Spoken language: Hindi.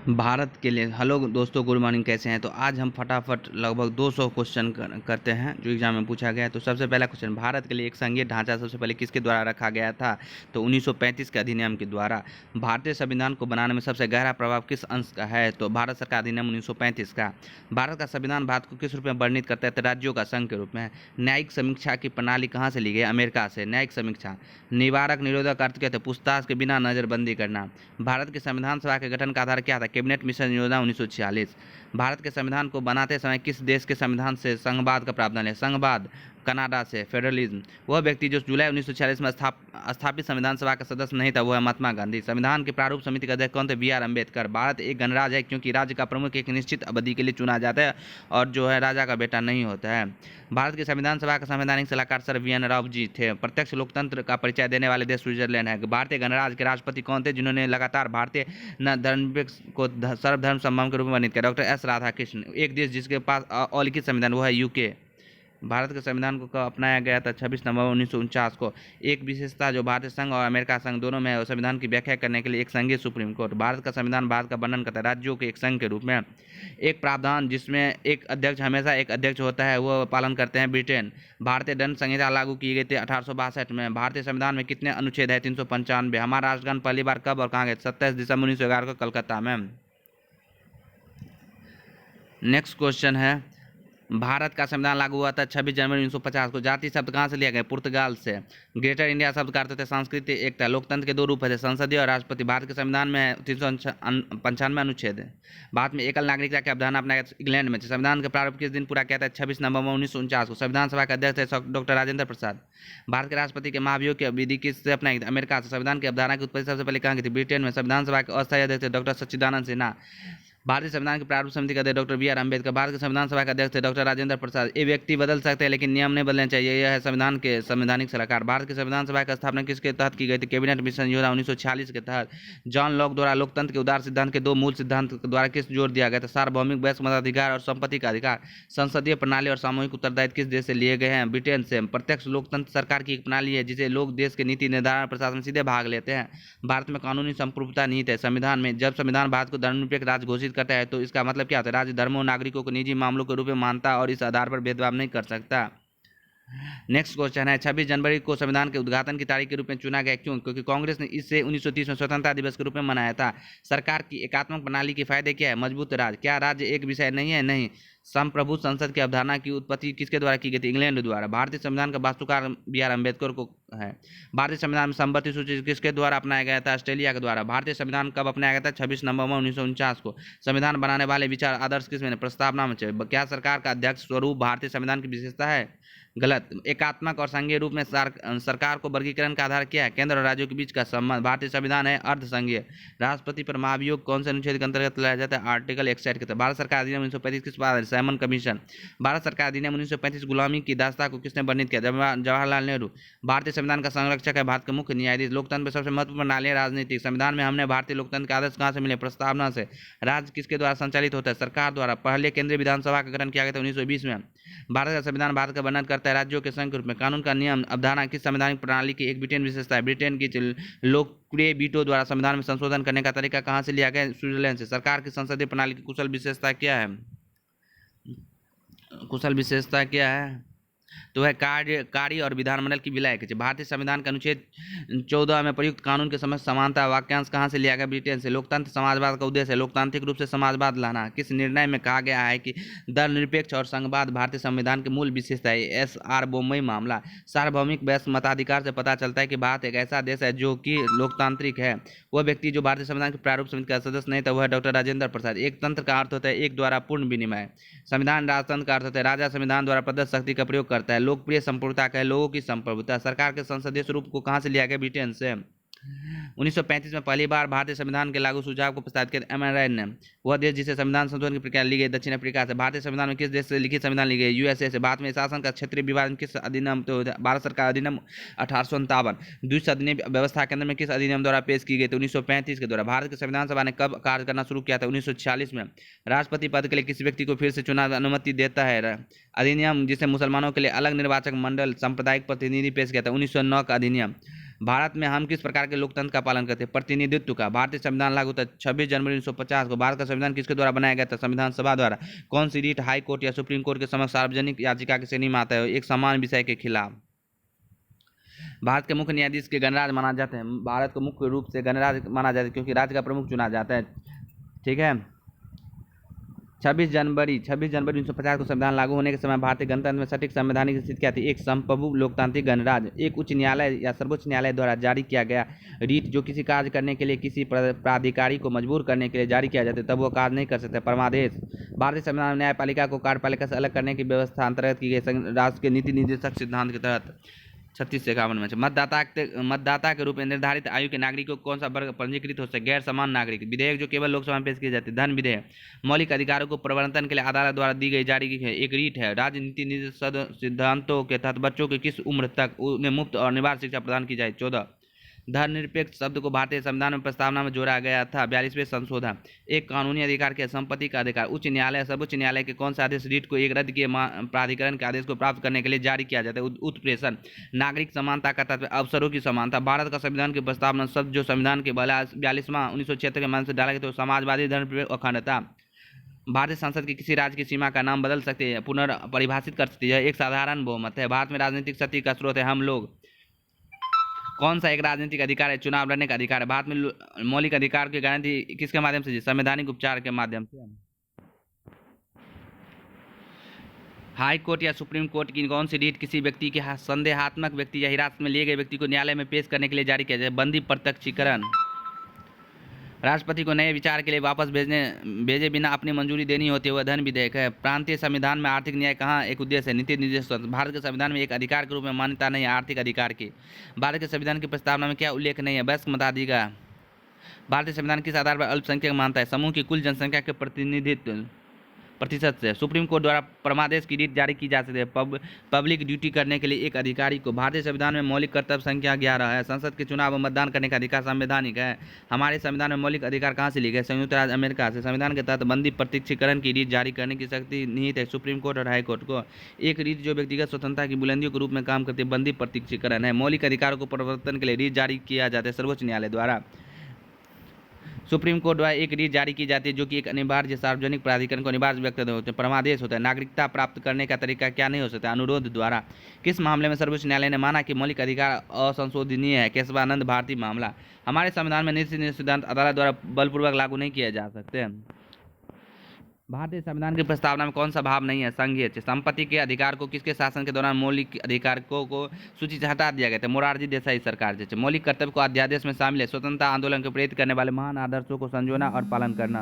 भारत के लिए हेलो दोस्तों, गुड मॉर्निंग। कैसे हैं? तो आज हम फटाफट लगभग 200 क्वेश्चन करते हैं जो एग्जाम में पूछा गया है। तो सबसे पहला क्वेश्चन, भारत के लिए एक संघीय ढांचा सबसे पहले किसके द्वारा रखा गया था? तो 1935 के अधिनियम के द्वारा। भारतीय संविधान को बनाने में सबसे गहरा प्रभाव किस अंश का है? तो भारत सरकार अधिनियम 1935 का। भारत का संविधान भारत को किस रूप में वर्णित करता है? तो राज्यों का संघ के रूप में। न्यायिक समीक्षा की प्रणाली कहाँ से ली गई? अमेरिका से। न्यायिक समीक्षा। निवारक निरोधक अर्थ क्या थे? पूछताछ के बिना नजरबंदी करना। भारत के संविधान सभा के गठन का आधार क्या था? कैबिनेट मिशन योजना 1946। भारत के संविधान को बनाते समय किस देश के संविधान से संघवाद का प्रावधान है? संघवाद। कनाडा से। फेडरलिज्म। वह व्यक्ति जो जुलाई 1946 में स्थापित संविधान सभा का सदस्य नहीं था, वह है महात्मा गांधी। संविधान के प्रारूप समिति के अध्यक्ष कौन थे? B R Ambedkar. भारत एक गणराज्य है क्योंकि राज्य का प्रमुख एक निश्चित अवधि के लिए चुना जाता है और जो है राजा का बेटा नहीं होता है। भारत की संविधान सभा का संवैधानिक सलाहकार sir V N Rao ji थे। प्रत्यक्ष लोकतंत्र का परिचय देने वाले देश स्विट्जरलैंड है। भारतीय गणराज्य के राष्ट्रपति कौन थे जिन्होंने लगातार भारतीय धर्मनिरपेक्ष को सर्वधर्म सम्मान के रूप में वर्णित किया? Doctor S Radhakrishna. एक देश जिसके पास अलिखित संविधान, वो है यूके। भारत के संविधान को कब अपनाया गया था? 26 नवंबर 1949 को। एक विशेषता जो भारतीय संघ और अमेरिका संघ दोनों में है, संविधान की व्याख्या करने के लिए एक संघीय सुप्रीम कोर्ट। भारत का संविधान भारत का वर्णन करता है राज्यों के एक संघ के रूप में। एक प्रावधान जिसमें एक अध्यक्ष हमेशा एक अध्यक्ष होता है, वो पालन करते हैं ब्रिटेन। भारतीय दंड संहिता लागू की गई थी 1862 में। भारतीय संविधान में कितने अनुच्छेद है? 395। हमारा राष्ट्रगान पहली बार कब और कहाँ गए? 27 दिसंबर 1911 को कलकत्ता में। नेक्स्ट क्वेश्चन है, भारत का संविधान लागू हुआ था 26 जनवरी 1950 को। जाति शब्द कहाँ से लिया गया? पुर्तगाल से। ग्रेटर इंडिया शब्द का अर्थ होता है सांस्कृतिक एकता। लोकतंत्र के दो रूप है, संसदीय और राष्ट्रपति। भारत के संविधान में 395 अनुच्छेद है। भारत में एकल नागरिकता की अवधारणा अपनाया इंग्लैंड में। संविधान का प्रारूप किस दिन पूरा किया था? 26 नवंबर 1949 को। संविधान सभा के अध्यक्ष थे डॉक्टर राजेंद्र प्रसाद। भारत के राष्ट्रपति के महाभियोग की विधि किससे अपनाई गई? अमेरिका से। संविधान की अवधारणा की उत्पत्ति सबसे पहले कहाँ की थी? ब्रिटेन में। संविधान सभा के अस्थायी अध्यक्ष थे डॉक्टर सच्चिदानंद सिन्हा। भारतीय संविधान के प्रारूप समिति के अध्यक्ष doctor B R Ambedkar. Bharat के संविधान सभा के अध्यक्ष थे डॉक्टर राजेंद्र प्रसाद। ये व्यक्ति बदल सकते हैं लेकिन नियम नहीं बदलने चाहिए। यह है संविधान के संवैधानिक सलाहकार। भारत के संविधान सभा की स्थापना किसके तहत की गई थी? कैबिनेट मिशन योजना 1946 के तहत। जॉन लॉक द्वारा लोकतंत्र के उदार सिद्धांत के दो मूल सिद्धांत द्वारा किस जोर दिया गया था? सार्वभौमिक वयस्क मताधिकार और संपत्ति का अधिकार। संसदीय प्रणाली और सामूहिक उत्तरदायित्व किस देश से लिए गए हैं? ब्रिटेन से। प्रत्यक्ष लोकतंत्र सरकार की एक प्रणाली है जिसे लोग देश के नीति निर्धारण प्रशासन में सीधे भाग लेते हैं। भारत में कानूनी संप्रभुता निहित है। संविधान में जब संविधान भारत को धर्मनिरपेक्ष राज्य घोषित करता है तो इसका मतलब क्या होता है? राज्य धर्मों नागरिकों को निजी मामलों के रूप में मानता और इस आधार पर भेदभाव नहीं कर सकता। नेक्स्ट क्वेश्चन है, 26 जनवरी को संविधान के उद्घाटन की तारीख के रूप में चुना गया, क्यों? क्योंकि कांग्रेस ने इसे 1930 में स्वतंत्रता दिवस के रूप में मनाया था। सरकार की एकात्मक प्रणाली के फायदे क्या है? मजबूत राज्य। क्या राज्य एक विषय नहीं है? नहीं। संप्रभु संसद की अवधारणा की उत्पत्ति किसके द्वारा की गई थी? इंग्लैंड द्वारा। भारतीय संविधान का वास्तुकार बी आर अम्बेडकर को है। भारतीय संविधान में संपत्ति सूची किसके द्वारा अपनाया गया था? ऑस्ट्रेलिया के द्वारा। भारतीय संविधान कब अपनाया गया था? 26 नवंबर 1949 को। संविधान बनाने वाले विचार आदर्श किसमें? प्रस्तावना में। क्या सरकार का अध्यक्ष स्वरूप भारतीय संविधान की विशेषता है? गलत। एकात्मक और संघीय रूप में सरकार को वर्गीकरण का आधार क्या है? केंद्र और राज्यों के बीच का संबंध। भारतीय संविधान है अर्ध संघीय। राष्ट्रपति पर महाभियोग कौन से अनुच्छेद के अंतर्गत लाया जाता है? आर्टिकल 61 के तहत। भारत सरकार अधिनियम 1935 किस पर? Simon commission. भारत सरकार अधिनियम 1935 गुलामी की दास्ता को किसने वर्णित किया? जवाहरलाल नेहरू। भारतीय संविधान का संरक्षक है भारत के मुख्य न्यायाधीश। लोकतंत्र में सबसे महत्वपूर्ण प्रणाली है राजनीतिक। संविधान में हमने भारतीय लोकतंत्र के आदर्श कहाँ से मिले? प्रस्तावना से। राज्य किसके द्वारा संचालित होता है? सरकार द्वारा। पहले केंद्रीय विधानसभा का गठन किया गया था 1920 में। भारत का संविधान भारत का वर्णन करता है राज्यों के संघ के रूप में। कानून का नियम अवधारणा किस संवैधानिक प्रणाली की एक ब्रिटेन विशेषता है? ब्रिटेन की लोकप्रिय वीटो द्वारा संविधान में संशोधन करने का तरीका कहाँ से लिया गया? स्विट्जरलैंड से। सरकार की संसदीय प्रणाली की कुशल विशेषता क्या है? कुशल विशेषता क्या है? तो है कार्य और विधानमंडल की विलय। भारतीय संविधान के अनुच्छेद 14 में प्रयुक्त कानून के समस्त समानता वाक्यांश कहाँ से लिया गया? ब्रिटेन से। लोकतंत्र समाजवाद का उद्देश्य है लोकतांत्रिक रूप से समाजवाद लाना। किस निर्णय में कहा गया है कि धर्मनिरपेक्ष और संघवाद भारतीय संविधान के मूल विशेषता है? एस आर बोम्मई मामला। सार्वभौमिक वयस्क मताधिकार से पता चलता है कि भारत एक ऐसा देश है जो कि लोकतांत्रिक है। वह व्यक्ति जो भारतीय संविधान के प्रारूप समिति का सदस्य नहीं था, वह है डॉक्टर राजेंद्र प्रसाद। एक तंत्र का अर्थ होता है एक द्वारा पूर्ण विनिमय। संविधान राजतंत्र का अर्थ होता है राजा संविधान द्वारा प्रदत्त शक्ति का प्रयोग करता है। लोकप्रिय संप्रभुता का है लोगों की संप्रभुता। सरकार के संसदीय स्वरूप को कहाँ से लिया गया? ब्रिटेन से। 1935 में पहली बार भारतीय संविधान के लागू सुझाव को प्रस्तावित किया एमएनआई ने। वह देश जिसे संविधान संशोधन की प्रक्रिया ली गई दक्षिण अफ्रीका से। भारतीय संविधान में किस देश से लिखित संविधान ली गई? यूएसए से। भारत में शासन का क्षेत्रीय विभाजन किस अधिनियम? तो भारत सरकार अधिनियम 1857। द्विसदनीय व्यवस्था केंद्र में किस अधिनियम द्वारा पेश की गई थी? 1935 के द्वारा। भारत की संविधान सभा ने कब कार्य करना शुरू किया था? 1946 में। राष्ट्रपति पद के लिए किस व्यक्ति को फिर से चुनाव अनुमति देता है? अधिनियम जिसे मुसलमानों के लिए अलग निर्वाचक मंडल सांप्रदायिक प्रतिनिधि पेश किया था 1909 का अधिनियम। भारत में हम किस प्रकार के लोकतंत्र का पालन करते हैं? प्रतिनिधित्व का। भारतीय संविधान लागू होता है 26 जनवरी 1950 को। भारत का संविधान किसके द्वारा बनाया गया था? संविधान सभा द्वारा। कौन सी रीट हाई कोर्ट या सुप्रीम कोर्ट के समक्ष सार्वजनिक याचिका की श्रेणी में आता है? एक समान विषय के खिलाफ। भारत के मुख्य न्यायाधीश के गणराज्य माना जाते हैं। भारत को मुख्य रूप से गणराज्य माना जाता है क्योंकि राज्य का प्रमुख चुना जाता है। ठीक है। 26 जनवरी 1950 को संविधान लागू होने के समय भारतीय गणतंत्र में सटीक संवैधानिक स्थिति क्या थी? एक संप्रभु लोकतांत्रिक गणराज्य। एक उच्च न्यायालय या सर्वोच्च न्यायालय द्वारा जारी किया गया रीट जो किसी कार्य करने के लिए किसी प्राधिकारी को मजबूर करने के लिए जारी किया जाता है तब वो कार्य नहीं कर सकते। परमादेश। भारतीय संविधान में न्यायपालिका को कार्यपालिका से अलग करने की व्यवस्था अंतर्गत की गई राष्ट्र के नीति निर्देशक सिद्धांत के तहत। 3651 में मतदाता के रूप में निर्धारित आयु के नागरिकों को कौन सा वर्ग पंजीकृत हो सकता है? गैर समान नागरिक। विधेयक जो केवल लोकसभा में पेश किए जाते हैं। धन विधेयक। मौलिक अधिकारों को प्रवर्तन के लिए अदालत द्वारा दी गई जारी की एक रीट है। राजनीति निर्देशक सिद्धांतों के तहत बच्चों की किस उम्र तक उन्हें मुफ्त और अनिवार्य शिक्षा प्रदान की जाए? 14। धर्मनिरपेक्ष शब्द को भारतीय संविधान में प्रस्तावना में जोड़ा गया था। 42वें संशोधन। एक कानूनी अधिकार के संपत्ति का अधिकार। उच्च न्यायालय सर्वोच्च न्यायालय के कौन सा आदेश रीट को एक रद्द किए प्राधिकरण के आदेश को प्राप्त करने के लिए जारी किया जाता है? उत्प्रेषण। नागरिक समानता का तत्व अवसरों की समानता। भारत का संविधान की प्रस्तावना शब्द जो संविधान के 42वां 1976 के मान से डाला गया तो समाजवादी धर्मनिरपेक्ष अखंडता। भारतीय संसद की किसी राज्य की सीमा का नाम बदल सकती है, पुनर्परिभाषित कर सकती है। एक साधारण बहुमत है। भारत में राजनीतिक शक्ति का स्रोत है हम लोग। कौन सा एक राजनीतिक अधिकार है? चुनाव लड़ने का अधिकार है। भारत में मौलिक अधिकार की गारंटी किसके माध्यम से? संवैधानिक उपचार के माध्यम से। हाई कोर्ट या सुप्रीम कोर्ट की कौन सी रीट किसी व्यक्ति के संदेहात्मक व्यक्ति या हिरासत में लिए गए व्यक्ति को न्यायालय में पेश करने के लिए जारी किया जाए? बंदी प्रत्यक्षीकरण। राष्ट्रपति को नए विचार के लिए वापस भेजे बिना अपनी मंजूरी देनी होती है वह धन विधेयक है। प्रांतीय संविधान में आर्थिक न्याय कहाँ एक उद्देश्य है? नीति निर्देश। भारत के संविधान में एक अधिकार के रूप में मान्यता नहीं है आर्थिक अधिकार की। भारत के संविधान की प्रस्तावना में क्या उल्लेख नहीं है? वयस्क मताधिकार। भारतीय संविधान किस आधार पर अल्पसंख्यक मानता है? समूह की कुल जनसंख्या के प्रतिशत से। सुप्रीम कोर्ट द्वारा परमादेश की रीट जारी की जा सकती है। पब्लिक ड्यूटी करने के लिए एक अधिकारी को। भारतीय संविधान में मौलिक कर्तव्य संख्या 11 है। संसद के चुनाव में मतदान करने का अधिकार संवैधानिक है। हमारे संविधान में मौलिक अधिकार कहाँ से लिए गए? संयुक्त राज्य अमेरिका से। संविधान के तहत बंदी प्रत्यक्षीकरण की रीट जारी करने की शक्ति निहित है सुप्रीम कोर्ट और हाई कोर्ट को। एक रीट जो व्यक्तिगत स्वतंत्रता की बुलंदियों के रूप में काम करती है बंदी प्रत्यक्षीकरण है। मौलिक अधिकारों को परिवर्तन के लिए रीट जारी किया जाता है सर्वोच्च न्यायालय द्वारा। सुप्रीम कोर्ट द्वारा एक रीट जारी की जाती है जो कि एक अनिवार्य सार्वजनिक प्राधिकरण को अनिवार्य व्यक्त होते हैं। परमादेश होता है। नागरिकता प्राप्त करने का तरीका क्या नहीं हो सकता? अनुरोध द्वारा। किस मामले में सर्वोच्च न्यायालय ने माना कि मौलिक अधिकार असंशोधनीय है? केशवानंद भारती मामला। हमारे संविधान में नीति सिद्धांत अदालत द्वारा बलपूर्वक लागू नहीं किए जा सकते। भारतीय संविधान की प्रस्तावना में कौन सा भाव नहीं है? संघीय। संपत्ति के अधिकार को किसके शासन के दौरान मौलिक अधिकारों को सूची से हटा दिया गया था? मोरारजी देसाई सरकार से। मौलिक कर्तव्य को अध्यादेश में शामिल है। स्वतंत्रता आंदोलन को प्रेरित करने वाले महान आदर्शों को संजोना और पालन करना।